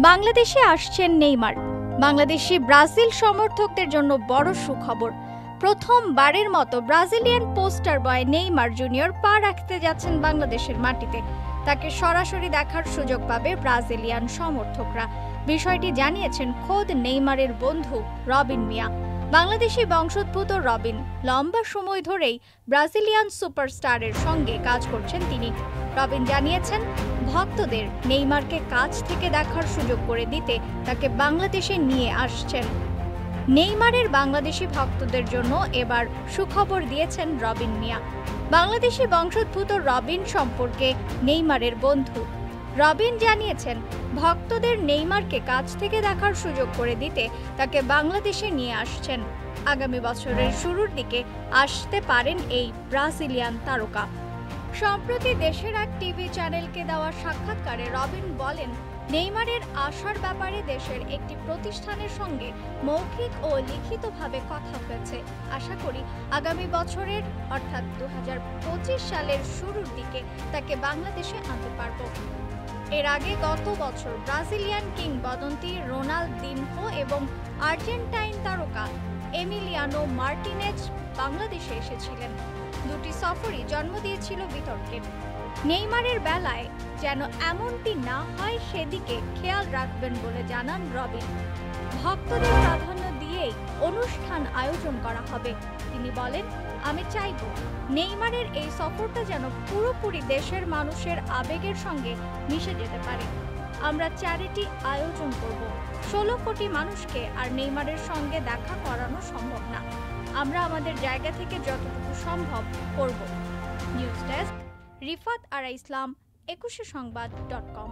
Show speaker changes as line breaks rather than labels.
বাংলাদেশে আসছেন Neymar. Bangladeshi Brazil সমর্থকদের জন্য বড় সুখবর। প্রথমবারের মতো ব্রাজিলিয়ান পোস্টার বয় নেইমার জুনিয়র পা রাখতে যাচ্ছেন বাংলাদেশের মাটিতে। তাকে সরাসরি দেখার সুযোগ পাবে ব্রাজিলিয়ান সমর্থকরা। বিষয়টি জানিয়েছেন খোদ নেইমারের বন্ধু রবিন মিয়া। বাংলাদেশি বংশোদ্ভূত রবিন লম্বা সময় ধরেই ব্রাজিলিয়ান সুপারস্টারের সঙ্গে কাজ করছেন তিনি। রবিন জানিয়েছেন, ভক্তদের নেইমারকে কাছ থেকে দেখার সুযোগ করে দিতে তাকে বাংলাদেশে নিয়ে আসছেন। নেইমারের বাংলাদেশি ভক্তদের জন্য এবার সুখবর দিয়েছেন রবিন মিয়া। বাংলাদেশি বংশোদ্ভূত রবিন সম্পর্কে নেইমারের বন্ধু রবিন জানিয়েছেন, ভক্তদের নেইমারকে কাছ থেকে দেখার সুযোগ করে দিতে তাকে বাংলাদেশে নিয়ে আসছেন। আগামী বছরের শুরুর দিকে আসতে পারেন এই ব্রাজিলিয়ান তারকা। সম্প্রতি দেশের এক টিভি চ্যানেলকে দেওয়া সাক্ষাৎকারে রবিন বলেন, নেইমারের আসার ব্যাপারে দেশের একটি প্রতিষ্ঠানের সঙ্গে মৌখিক ও লিখিতভাবে কথা হয়েছে। আশা করি আগামী বছরের অর্থাৎ 2025 সালের শুরুর দিকে তাকে বাংলাদেশে আনতে পারব। এর আগে গত বছর ব্রাজিলিয়ান কিংবদন্তি রোনালদিনহো এবং আর্জেন্টাইন তারকা এমিলিয়ানো মার্টিনেজ বাংলাদেশে এসেছিলেন। দুটি সফরই জন্ম দিয়েছিল বিতর্কের। নেইমারের বেলায় যেন এমনটি না হয় সেদিকে খেয়াল রাখবেন বলে জানান রবিন। ভক্তদের প্রাধান্য দিয়েই অনুষ্ঠান আয়োজন করা হবে। তিনি বলেন, আমি চাইব নেইমারের এই সফরটা যেন পুরোপুরি দেশের মানুষের আবেগের সঙ্গে মিশে যেতে পারে। আমরা চ্যারিটি আয়োজন করব। 16 কোটি মানুষকে আর নেইমারের সঙ্গে দেখা করানো সম্ভব না। আমরা আমাদের জায়গা থেকে যতটুকু সম্ভব করব। নিউজ ডেস্ক, রিফাত আরা ইসলাম, 21সংবাদ.com।